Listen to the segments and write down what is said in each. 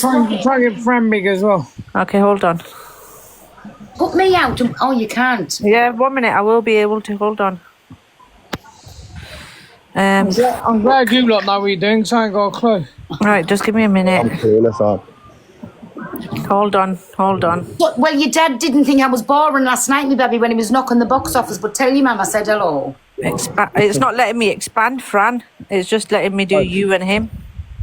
try and get Fran big as well. Okay, hold on. Put me out. Oh, you can't. Yeah, 1 minute. I will be able to. Hold on. I'm glad you lot know what you're doing, so I ain't got a clue. Right, just give me a minute. I'm clueless, on. Hold on. Well, your dad didn't think I was boring last night, me baby, when he was knocking the box office, but tell your mum I said hello. It's not letting me expand, Fran. It's just letting me do you and him.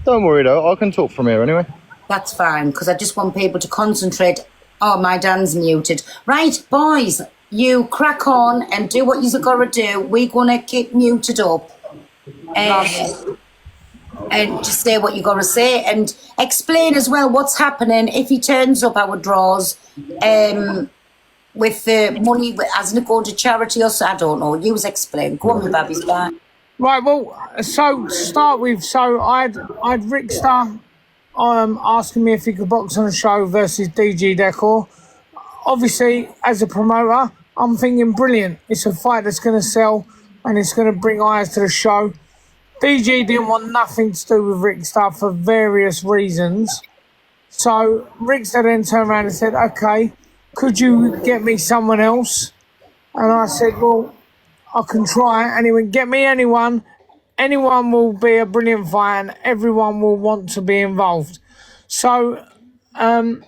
Don't worry though, I can talk from here anyway. That's fine, because I just want people to concentrate. Oh, my Dan's muted. Right, boys, you crack on and do what you've got to do. We're going to keep muted up. And just say what you got to say and explain as well what's happening if he turns up our draws with the money, hasn't it going to charity or so? I don't know. You explain. Go on, my baby's back. Right, well, so to start with, so I'd Rickster asking me if he could box on a show versus DG Decor. Obviously, as a promoter, I'm thinking brilliant. It's a fight that's going to sell and it's going to bring eyes to the show. DG didn't want nothing to do with Rickster for various reasons. So Rickster then turned around and said, okay, could you get me someone else? And I said, well, I can try. And he went, get me anyone. Anyone will be a brilliant fight and everyone will want to be involved. So now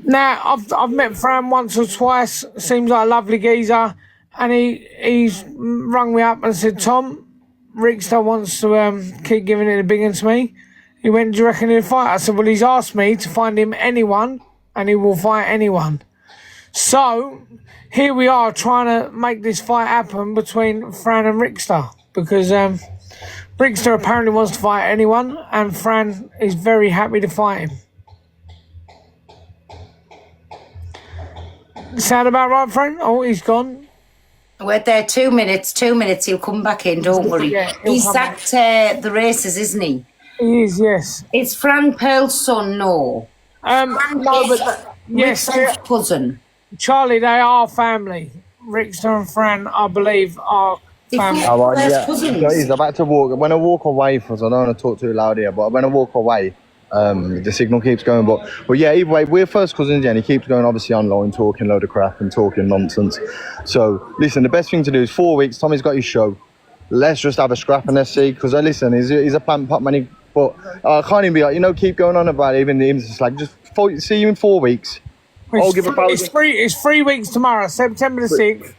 I've met Fran once or twice. Seems like a lovely geezer. And he's rung me up and said, Tom, Rickster wants to keep giving it a big one to me. He went, do you reckon he'll fight? I said, well, he's asked me to find him anyone and he will fight anyone. So here we are trying to make this fight happen between Fran and Rickster because Rickster apparently wants to fight anyone and Fran is very happy to fight him. Sound about right, Fran? Oh, he's gone. We're there 2 minutes. He'll come back in, don't worry. Yeah, he's at the races, isn't he? He is, yes. It's Fran Pearl's son, no. No, but yes, Rickster's cousin. Charlie, they are family. Rickster and Fran, I believe, are family. He's about to walk. When I walk away, because I don't want to talk too loud here, but when I walk away, the signal keeps going. But yeah, either way, we're first cousins, and he keeps going obviously online, talking a load of crap and talking nonsense. So listen, the best thing to do is 4 weeks. Tommy's got his show. Let's just have a scrap and let's see. Because listen, he's a plant pot man, but I can't even be like, keep going on about it. Even him's just like, see you in 4 weeks. It's 3 weeks tomorrow, September the 6th.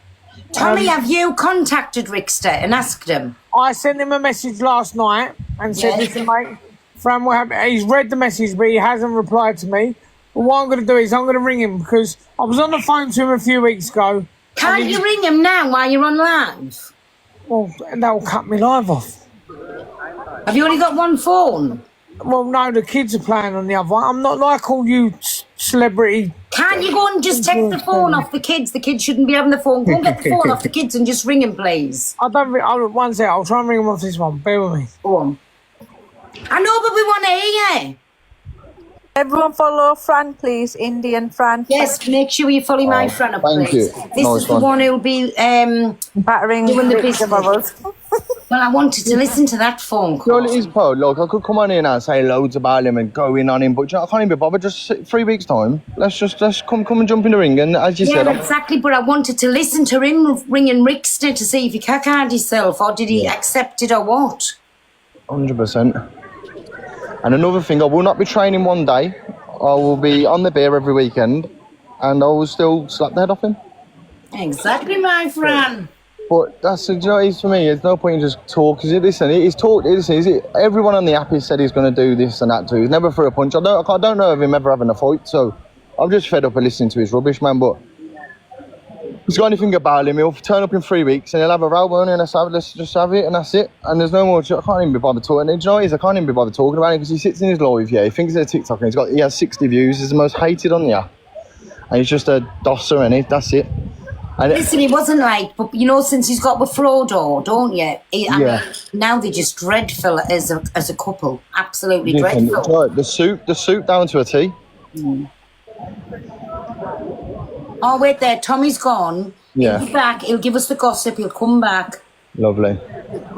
Tommy, have you contacted Rickster and asked him? I sent him a message last night and said, listen, mate, Fran will have, he's read the message, but he hasn't replied to me. But what I'm going to do is I'm going to ring him because I was on the phone to him a few weeks ago. Can't you ring him now while you're on live? Well, that will cut me live off. Have you only got one phone? Well, no, the kids are playing on the other one. I'm not like all you celebrity. Can't you go and just take the phone off the kids? The kids shouldn't be having the phone. Go and get the phone off the kids and just ring him, please. One sec, I'll try and ring him off this one. Bear with me. Go on. I know, but we want to hear you. Everyone follow Fran, please. Indian Fran. Yes, make sure you follow my Fran up, please. You. This is the one who'll be battering doing the business. of others. Well, I wanted to listen to that phone call. Well, it is, Paul. Look, I could come on here now and say loads about him and go in on him, but I can't even be bothered. Just 3 weeks' time. Let's come and jump in the ring. And as you said, exactly. But I wanted to listen to him ringing Rickster to see if he cackled himself or did he accept it or what. 100%. And another thing, I will not be training one day. I will be on the beer every weekend, and I will still slap the head off him. Exactly, my friend. But that's for me. There's no point in just talk. Everyone on the app has said he's going to do this and that too. He's never threw a punch. I don't know of him ever having a fight. So I'm just fed up of listening to his rubbish, man. But he's got anything about him. He'll turn up in 3 weeks and he'll have a row, and let's just have it, and that's it. And there's no more. I can't even be bothered talking. Do you know what it is? I can't even be bothered talking about it because he sits in his live. Yeah, he thinks he's a TikTok and he has 60 views. He's the most hated on the app, and he's just a dosser, and that's it. And listen, he wasn't like, but since he's got with Frodo, don't you? I mean, now they're just dreadful as a couple. Absolutely dreadful. The suit down to a T. Mm. Oh, wait there. Tommy's gone. Yeah. He'll be back. He'll give us the gossip. He'll come back. Lovely.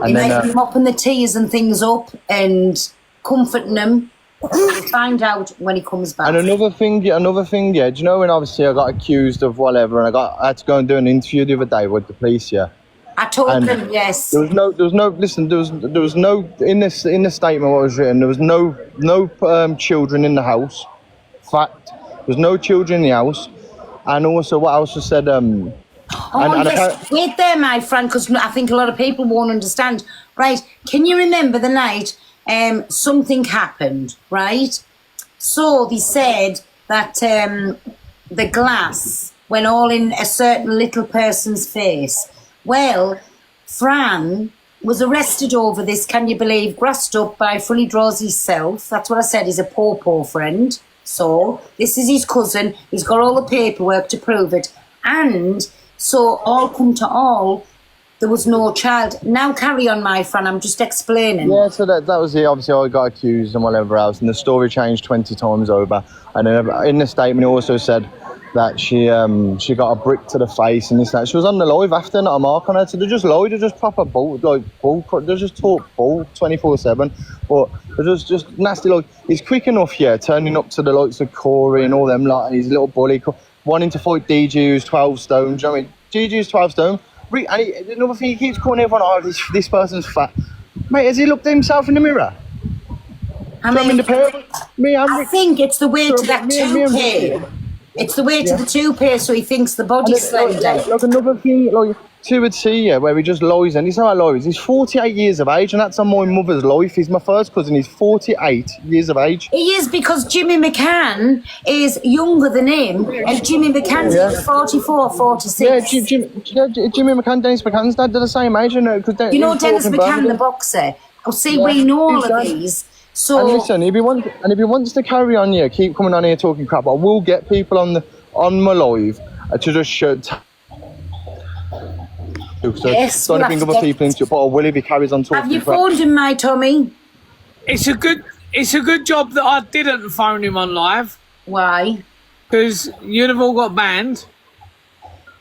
And then mopping the teas and things up and comforting them. We'll find out when he comes back. And another thing, yeah. Do you know when obviously I got accused of whatever, and I had to go and do an interview the other day with the police, yeah. I told And him, yes. There was no. Listen, there was no in the statement what was written. There was no children in the house. Fact, there was no children in the house, and also what else was said. Yes. Wait there, my friend, because I think a lot of people won't understand. Right? Can you remember the night something happened? Right? So they said that the glass went all in a certain little person's face. Well, Fran was arrested over this, can you believe, grassed up by Fully Draws himself. That's what I said, he's a poor friend. So, this is his cousin, he's got all the paperwork to prove it. And so, all come to all, there was no child. Now carry on, my friend, I'm just explaining. Yeah, so that was it. Obviously, I got accused and whatever else, and the story changed 20 times over. And then in the statement, it also said that she got a brick to the face and this that. She was on the live after, not a mark on her. So they just lied. They just proper bull. They just talk bull 24/7. But they're just nasty. Like he's quick enough, yeah, turning up to the likes of Corey and all them lot, and his little bully wanting to fight DG, who's 12 stone. Do you know what I mean? DG is 12 stone. And another thing, he keeps calling everyone, oh, this person's fat. Mate, has he looked at himself in the mirror? I mean, I think it's the way to that toupee. It's the way to the toupee, so he thinks the body's slender. Like another thing, like two would see, yeah, where he just lies, and he's not lies. He's 48 years of age, and that's on my mother's life. He's my first cousin. He's 48 years of age. He is, because Jimmy McCann is younger than him, and Jimmy McCann's 44, 46. Yeah, Jimmy McCann, Dennis McCann's dad, they're the same age, you know. You know Dennis McCann, the boxer. Oh, see, we know all of these. So, and listen, if he wants to carry on, yeah, keep coming on here talking crap. I will get people on my live to just shut. So yes, don't bring other people into it. But I will if he carries on talking. Have you phoned him, my Tommy? It's a good job that I didn't phone him on live. Why? Because you'd have all got banned.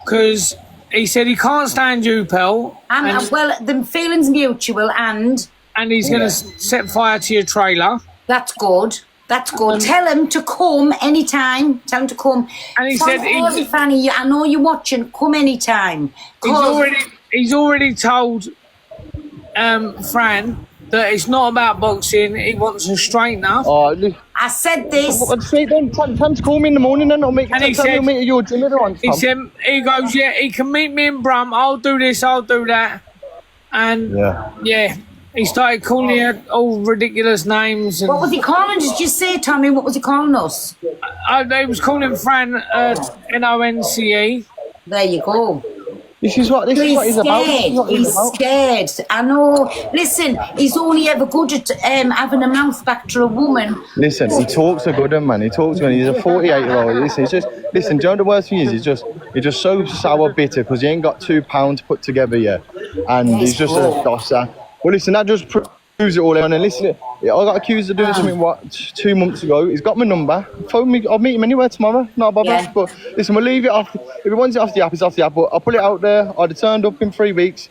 Because he said he can't stand you, Pel. And well, the feeling's mutual, and he's going to set fire to your trailer. That's good. That's good. Tell him to come anytime. Tell him to come. And he said, Fanny, I know you're watching. Come anytime. He's already told Fran that it's not about boxing. He wants a straightener. Oh, I said this. Time to call me in the morning and I'll meet you at your gym. He goes, yeah, he can meet me in Brum. I'll do this, I'll do that. And yeah. He started calling her all ridiculous names. And what was he calling? Did you say, Tommy? What was he calling us? They was calling Fran Nonce. There you go. This is what he's about. He's scared. I know. Listen, he's only ever good at having a mouth back to a woman. Listen, he talks a good one, man. He talks good. He's a 48-year-old. Listen, do you know the worst thing is? He's just so sour bitter because he ain't got £2 put together yet, and he's just a dosser. Well, listen, that just proves it all. And listen, I got accused of doing something 2 months ago. He's got my number. Phone me. I'll meet him anywhere tomorrow. Not a bother. Yeah. But listen, we'll leave it off. If he wants it off the app, it's off the app. But I'll put it out there. I'd have turned up in 3 weeks,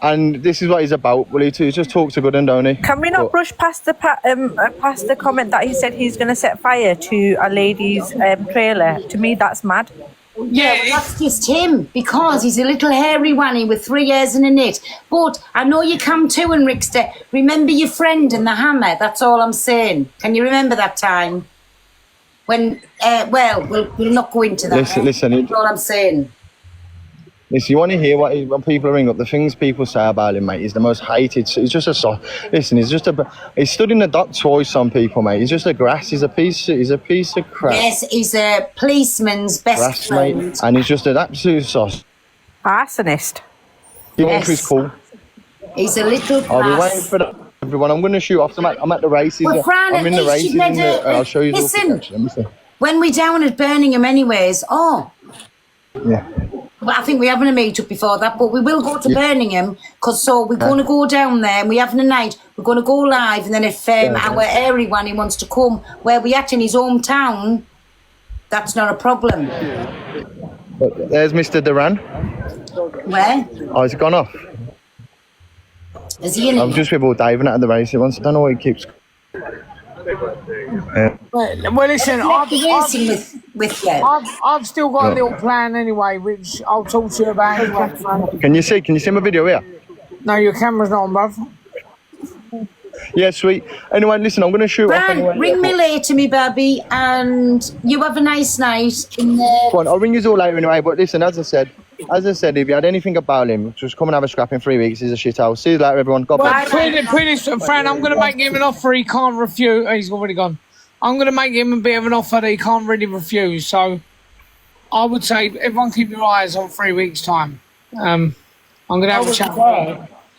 and this is what he's about. Well, he just talks a good one, don't he? Can we not brush past the comment that he said he's going to set fire to a lady's trailer? To me, that's mad. Yeah, well, that's just him, because he's a little hairy wanny with 3 hairs and a knit. But I know you come to, and Rickster, remember your friend and the hammer. That's all I'm saying. Can you remember that time? When, we'll not go into that. Listen. That's all I'm saying. Listen, you want to hear what people ring up? The things people say about him, mate. He's the most hated. He's just listen. He's stood in the dock twice on people, mate. He's just a grass. He's a piece of crap. Yes, he's a policeman's best friend. Mate, and he's just an absolute sauce. Arsonist. He's cool. He's a little I'll be waiting for that. Everyone, I'm going to shoot off. I'm at the races. Well, Fran, I'm in the races. I'll show you. Listen, when we're down at Birmingham anyways, yeah. Well, I think we're having a meet-up before that, but we will go to Birmingham, because we're going to go down there, and we're having a night. We're going to go live, and then if our airy one, he wants to come where we're at in his hometown, that's not a problem. But there's Mr. Duran. Where? Oh, he's gone off. Is he in I'm just with all Dave and at the race. I don't know why he keeps... Well, listen, Racing with you. I've still got a little plan anyway, which I'll talk to you about anyway. Can you see my video here? No, your camera's not on, bruv. Yeah, sweet. Anyway, listen, I'm going to shoot off Bran, anyway. ring me later, me baby, and you have a nice night in there. Go on, I'll ring you all later anyway, but listen, as I said, if you had anything about him, just come and have a scrap in 3 weeks. He's a shithouse. See you later, everyone. God bless. Put this, Fran, I'm going to make him an offer he can't refuse. He's already gone. I'm going to make him a bit of an offer that he can't really refuse. So I would say, everyone keep your eyes on 3 weeks' time. I'm going to have a chat.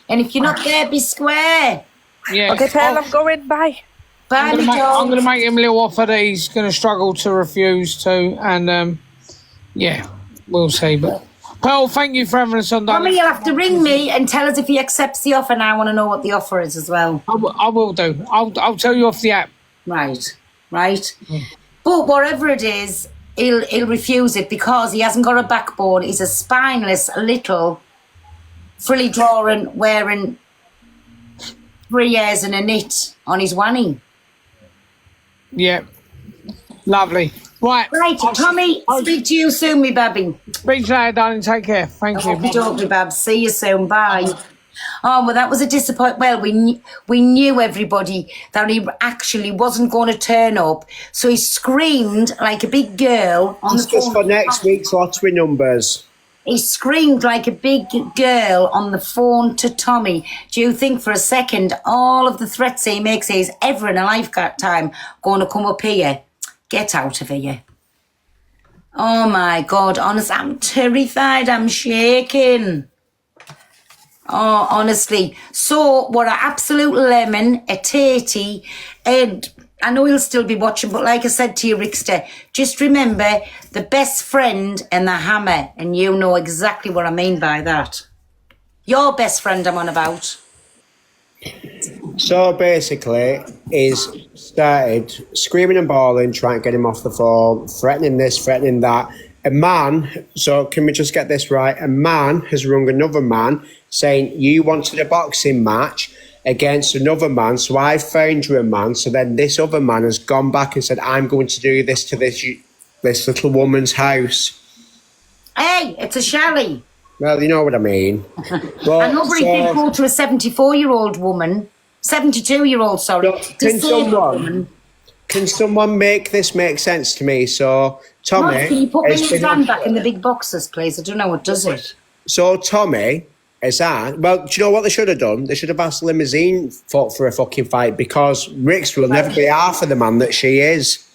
And if you're not there, be square. Yeah. Okay, Pearl, I'm going. Bye. Bye, I'm me going dog. to make him a little offer that he's going to struggle to refuse to. And, yeah, we'll see. But Pearl, thank you for having us on. Mommy, you'll have to ring me and tell us if he accepts the offer now. I want to know what the offer is as well. I will do. I'll tell you off the app. Right. But whatever it is, he'll refuse it because he hasn't got a backbone. He's a spineless little frilly drawing wearing 3 years and a knit on his wanny. Yeah. Lovely. Right, Tommy, speak to you soon, me baby. speak to you later, darling. Take care. Thank you. Don't be bad. See you soon. Bye. Oh, well, that was a disappointment. Well, we knew everybody that he actually wasn't going to turn up. So he screamed like a big girl on the phone. Just for next week's lottery numbers. He screamed like a big girl on the phone to Tommy. Do you think for a second all of the threats he makes is ever in a lifetime going to come up here? Get out of here. Oh, my God. Honest, I'm terrified. I'm shaking. Oh, honestly. So, what an absolute lemon, a tatey, and I know he'll still be watching, but like I said to you, Rickster, just remember the best friend and the hammer, and you know exactly what I mean by that. Your best friend I'm on about. So basically, he's started screaming and bawling, trying to get him off the phone, threatening this, threatening that. A man, so can we just get this right? A man has rung another man saying, you wanted a boxing match against another man, so I found you a man. So then this other man has gone back and said, I'm going to do this to this little woman's house. Hey, it's a Shally. Well, you know what I mean. But, I know, but he did go to a 74-year-old woman, 72-year-old, sorry. Can someone make this make sense to me? So Tommy, Mark, can you put me in his hand back in the big boxes, please? I don't know what does it. So Tommy is that. Well, do you know what they should have done? They should have asked Limousine for a fucking fight because Rix will never be half of the man that she is.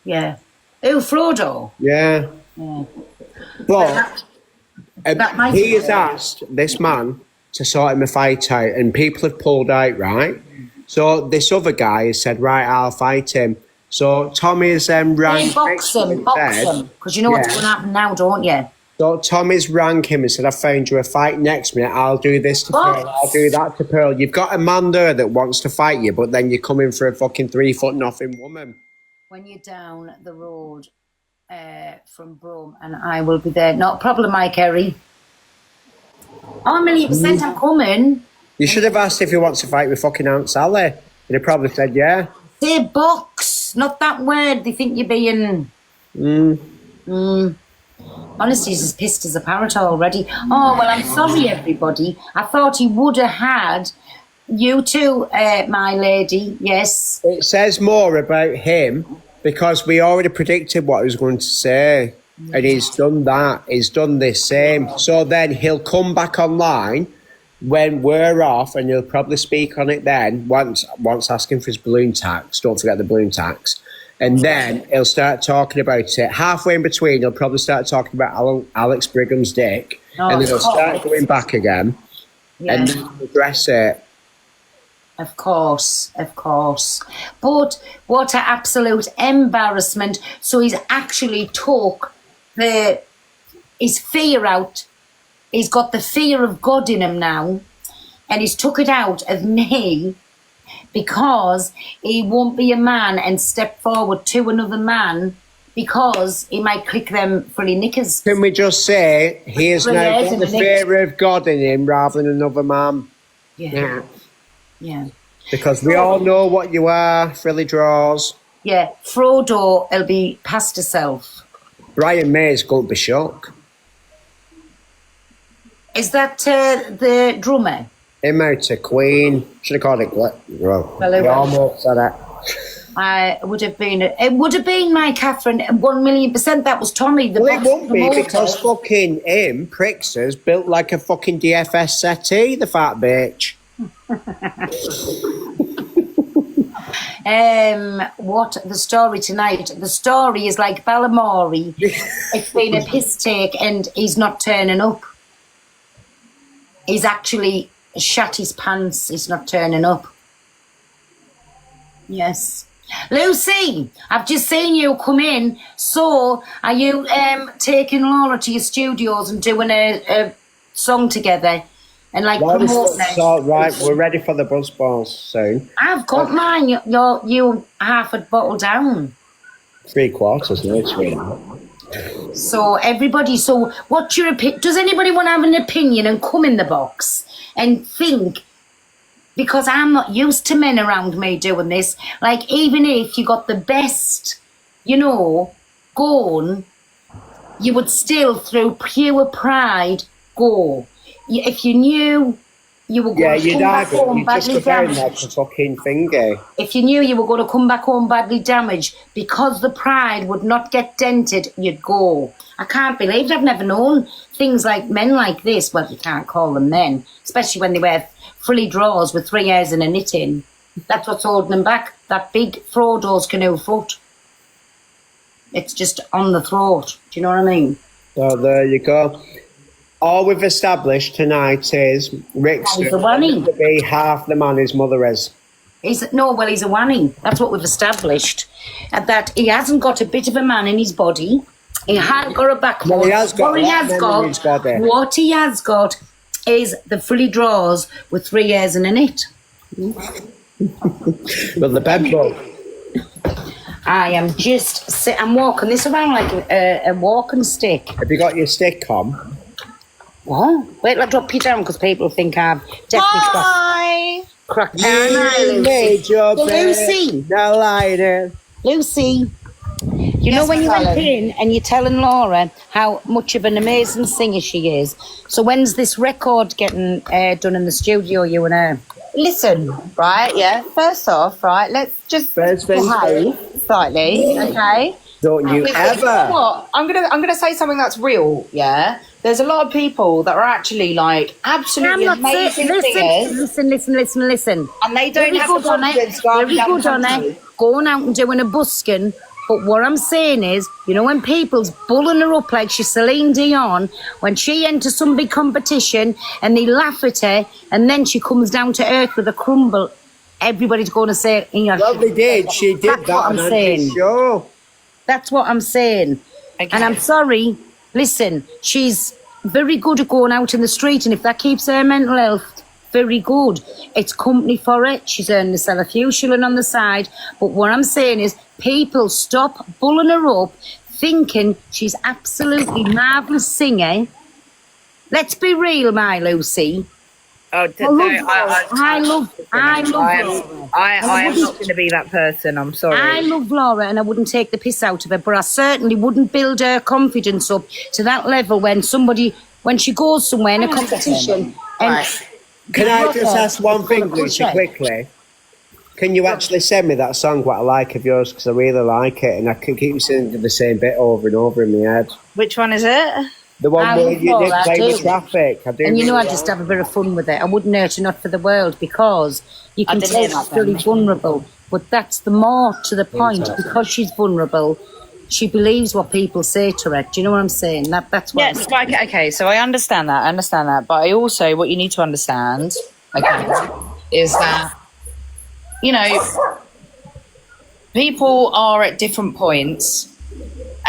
Yeah. Oh, Frodo. Yeah. But might he be has fair. asked this man to sort him a fight out, and people have pulled out, right? So this other guy has said, right, I'll fight him. So Tommy's rang... Hey, box him, because you know what's going to happen now, don't you? So Tommy's rang him and said, I found you a fight next minute. I'll do this to Pearl. I'll do that to Pearl. You've got a man there that wants to fight you, but then you're coming for a fucking 3-foot-nothing woman. When you're down the road from Brum, and I will be there. Not a problem, Mike Harry. Oh, 1,000,000% I'm coming. You should have asked if he wants to fight with fucking Aunt Sally. He'd have probably said, yeah. Say box, not that word. They think you're being... Honestly, he's as pissed as a parrot already. Oh, well, I'm sorry, everybody. I thought he would have had you too, my lady. Yes. It says more about him because we already predicted what he was going to say. And he's done that. He's done the same. So then he'll come back online when we're off and he'll probably speak on it then, once asking for his balloon tax. Don't forget the balloon tax. And then he'll start talking about it. Halfway in between, he'll probably start talking about Alex Brigham's dick. And then he'll start going back again. Yeah. And then address it. Of course. But what an absolute embarrassment. So he's actually took his fear out. He's got the fear of God in him now. And he's took it out of me because he won't be a man and step forward to another man because he might click them frilly knickers. Can we just say he has now got the fear of God in him rather than another man? Yeah. Because we all know what you are, frilly draws. Yeah, Frodo will be past herself. Brian May's going to be shocked. Is that the drummer? Him out to Queen. Should have called it well, Well, it we was. almost said it. It would have been my Catherine, 1,000,000%. That was Tommy. The Well, it boss won't be promoter. because fucking him, Pricksters, built like a fucking DFS settee, the fat bitch. What the story tonight? The story is like Balamori. It's been a piss take and he's not turning up. He's actually shut his pants. He's not turning up. Yes. Lucy, I've just seen you come in. So, are you taking Laura to your studios and doing a song together? And like promoting it? So, right, we're ready for the buzz balls soon. I've got mine. You half a bottle down. 3/4, no, sweet. So everybody, so what's your opinion? Does anybody want to have an opinion and come in the box and think? Because I'm not used to men around me doing this. Like even if you got the best, going, you would still through pure pride go. If you knew you were Yeah, going to you'd come back have it. home You're just badly preparing damaged. like a fucking finger. If you knew you were going to come back home badly damaged because the pride would not get dented, you'd go. I can't believe it. I've never known things like men like this. Well, you can't call them men, especially when they wear frilly drawers with 3 hairs and a knit in. That's what's holding them back. That big Frodo's canoe foot. It's just on the throat. Do you know what I mean? So there you go. All we've established tonight is Rick's He's a wanny. to be half the man his mother is. He's a wanny. That's what we've established. And that he hasn't got a bit of a man in his body. He hasn't got a backbone. Well, he has got What he a lot has of men in his body. what he has got is the frilly drawers with 3 hairs and a knit. Well, the bedroom. I am just I'm walking this around like a walking stick. Have you got your stick on? What? Wait till I drop you down because people think I've definitely cracked down. made your Lucy. No lighter. Lucy, you know when you went in and you're telling Laura how much of an amazing singer she is. So when's this record getting done in the studio, you and her? Listen, right, yeah. First off, right, let's just First things behave slightly, okay? Don't you You know ever. what? I'm gonna say something that's real, yeah. There's a lot of people that are actually like absolutely amazing singers, Listen. and they don't Very have good the on it. confidence to go Very down good on the it. country. Going out and doing a busking. But what I'm saying is, when people's bulling her up like she's Celine Dion, when she enters some big competition and they laugh at her, and then she comes down to earth with a crumble, everybody's going to say, Well, they did. She did That's that what on I'm her saying. show. That's what I'm saying. And I'm sorry, listen, she's very good at going out in the street, and if that keeps her mental health, very good. It's company for it. She's earning herself a few shilling on the side. But what I'm saying is, people stop bulling her up, thinking she's absolutely marvellous singer. Let's be real, my Lucy. Oh, I love I Laura. am not going to be that person. I'm sorry. I love Laura and I wouldn't take the piss out of her, but I certainly wouldn't build her confidence up to that level when she goes somewhere in a competition and Can I just Brother, ask one thing, good Lucy, check. quickly? Can you actually send me that song, What I Like of yours? Because I really like it, and I can keep singing the same bit over and over in my head. Which one is it? The one I where love you Laura, did I play do. with traffic. I do. and you know I really just have a bit of fun with it. I wouldn't hurt her not for the world because you can didn't tell hear she's that really then. vulnerable. But that's the more to the point because she's vulnerable. She believes what people say to her. Do you know what I'm saying? That's what. Yes, right, okay, so I understand that, but I also, what you need to understand, okay, is that, people are at different points,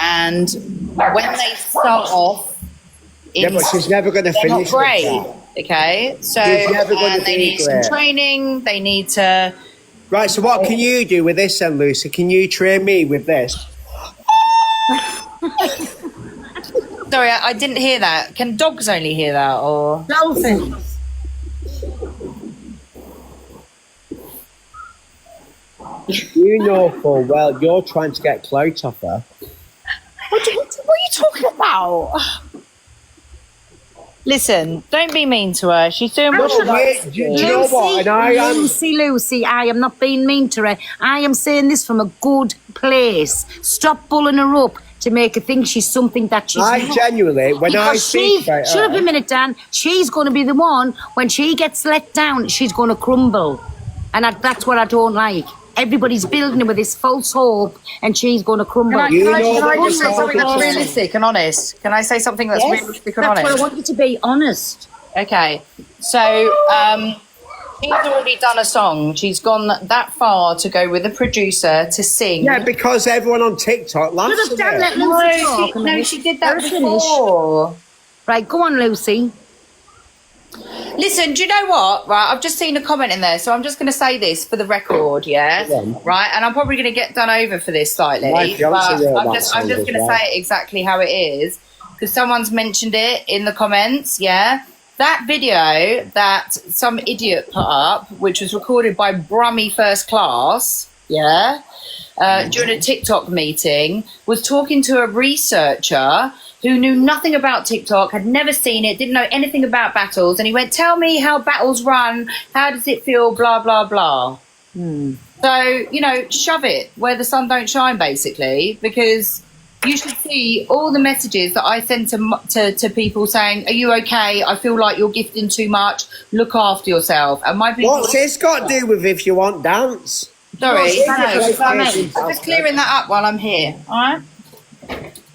and when they start off, Yeah, but she's never going to they're not finish with great, that. okay? So, She's never gonna and they be need some great. training, they need to... Right, so what can you do with this then, Lucy? Can you train me with this? Sorry, I didn't hear that. Can dogs only hear that, or... Dolphins. You know full well you're trying to get clout off her. What are you talking about? Listen, don't be mean to her. She's doing what she likes. Do you know what? And I am. Lucy, I am not being mean to her. I am saying this from a good place. Stop bullying her up to make her think she's something that she's I not. genuinely, when I Because speak about shut up her, a minute, Dan. She's going to be the one, when she gets let down, she's going to crumble. And that's what I don't like. Everybody's building her with this false hope, and she's going to crumble. Can I just say something that's Wonderful. realistic and honest? Can I say something that's realistic and That's honest? what I want you to be, honest. Okay, so she's already done a song. She's gone that far to go with a producer to sing. yeah, because everyone on TikTok laughs Shut up, at Dan, let her. Lucy talk. No, she did that Let her finish. before. Right, go on, Lucy. Listen, do you know what? Right, I've just seen a comment in there, so I'm just going to say this for the record, yeah? Right, and I'm probably going to get done over for this slightly, My but fiance wrote I'm that just song going as to well. say it exactly how it is, because someone's mentioned it in the comments, yeah? That video that some idiot put up, which was recorded by Brummy First Class, yeah, during a TikTok meeting, was talking to a researcher who knew nothing about TikTok, had never seen it, didn't know anything about battles, and he went, tell me how battles run, how does it feel, blah, blah, blah. So, you know, shove it where the sun don't shine, basically, because you should see all the messages that I send to people saying, are you okay? I feel like you're gifting too much. Look after yourself. And my people... What's this got to do with if you want dance? Sorry, What's no, this got to do with I'm just clearing that up while I'm here, all right?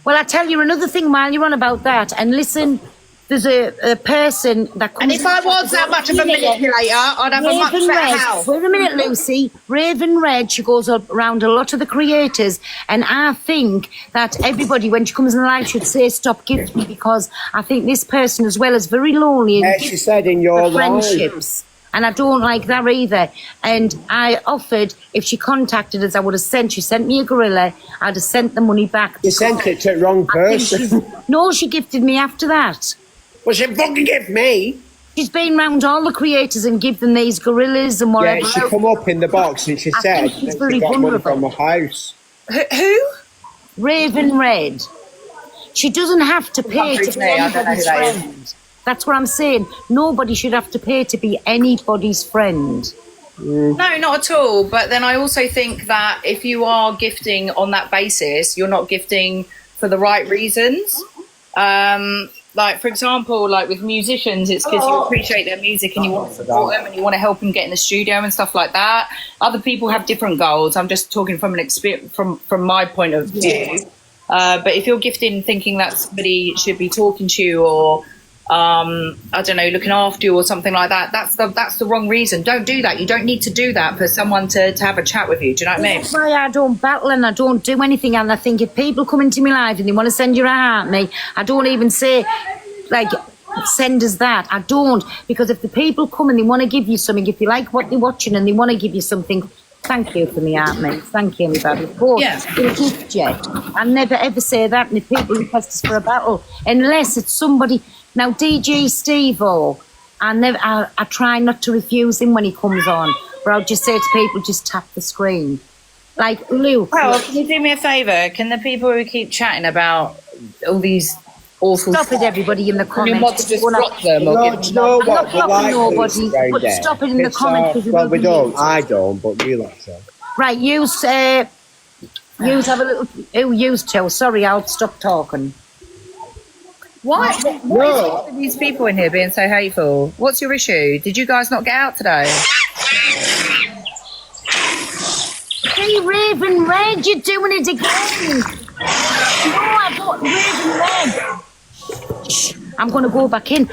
Well, I tell you another thing while you're on about that. And listen, there's a person that comes... And if I was that much of a manipulator, I'd have a much Raven better Red, house. wait a minute, Lucy. Raven Red, she goes up around a lot of the creators, and I think that everybody, when she comes in live, should say stop gifting, because I think this person as well is very lonely and Yeah, gives she said in your for life. friendships. And I don't like that either. And I offered, if she contacted us, I would have sent, she sent me a gorilla, I'd have sent the money back. You sent it to the wrong I think person. no, she gifted me after that. Well, she fucking give me. She's been round all the creators and give them these gorillas and whatever. Yeah, she come up in the box and she I said think she's that very she got money vulnerable. from the house. Who? Raven Red. She doesn't have to pay through to to be me, I don't know anybody's who that is. friend. That's what I'm saying. Nobody should have to pay to be anybody's friend. No, not at all. But then I also think that if you are gifting on that basis, you're not gifting for the right reasons. Like, for example, like with musicians, it's because you appreciate their music and you want to support them and you want to help them get in the studio and stuff like that. Other people have different goals. I'm just talking from an experience, from my point of view. But if you're gifting thinking that somebody should be talking to you or I don't know, looking after you or something like that, that's the wrong reason. Don't do that. You don't need to do that for someone to have a chat with you. Do you know what I mean? That's why I don't battle and I don't do anything. And I think if people come into my life and they want to send you a heart me, I don't even say, like, send us that. I don't. Because if the people come and they want to give you something, if you like what they're watching and they want to give you something, thank you for me heart me. Thank you, everybody. But Yeah. in a gift yet, I never ever say that. And if people request us for a battle, unless it's somebody... Now, DJ Steve-O, I try not to refuse him when he comes on, but I'll just say to people, just tap the screen. Like, Luke. Well, can you do me a favour? Can the people who keep chatting about all these awful Stop it, everybody in the you want comments. to just block them or No, give do you them know I'm what? not We blocking like nobody, Lucy round but there. stop it in the It's comments, 'cause it well, will we be don't. used. I don't, but we like so. Right, use have a little... Oh, use two. Sorry, I'll stop talking. What is it with these people in here being so hateful? What's your issue? Did you guys not get out today? Hey, Raven Red, you're doing it again. No, I got Raven Red. Shh, I'm going to go back in.